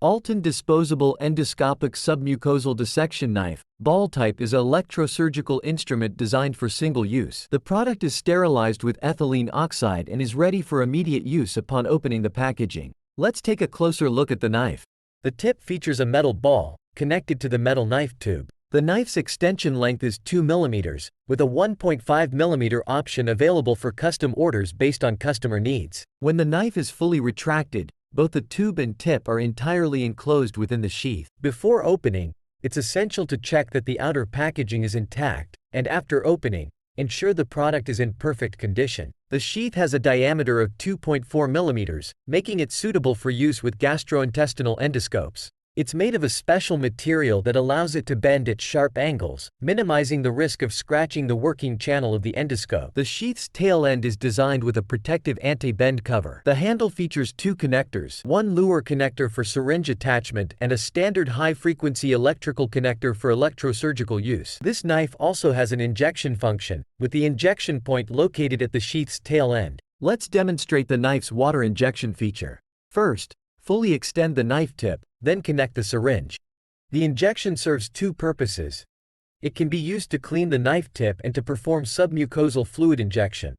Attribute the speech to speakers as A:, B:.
A: Alton Disposable Endoscopic Submucosal Dissection Knife, ball type is an electrosurgical instrument designed for single use. The product is sterilized with ethylene oxide and is ready for immediate use upon opening the packaging. Let's take a closer look at the knife. The tip features a metal ball, connected to the metal knife tube. The knife's extension length is 2 mm, with a 1.5 mm option available for custom orders based on customer needs. When the knife is fully retracted, both the tube and tip are entirely enclosed within the sheath. Before opening, it's essential to check that the outer packaging is intact, and after opening, ensure the product is in perfect condition. The sheath has a diameter of 2.4 mm, making it suitable for use with gastrointestinal endoscopes. It's made of a special material that allows it to bend at sharp angles, minimizing the risk of scratching the working channel of the endoscope. The sheath's tail end is designed with a protective anti-bend cover. The handle features two connectors, one luer connector for syringe attachment and a standard high-frequency electrical connector for electrosurgical use. This knife also has an injection function, with the injection point located at the sheath's tail end. Let's demonstrate the knife's water injection feature. First, fully extend the knife tip, then connect the syringe. The injection serves two purposes. It can be used to clean the knife tip and to perform submucosal fluid injection.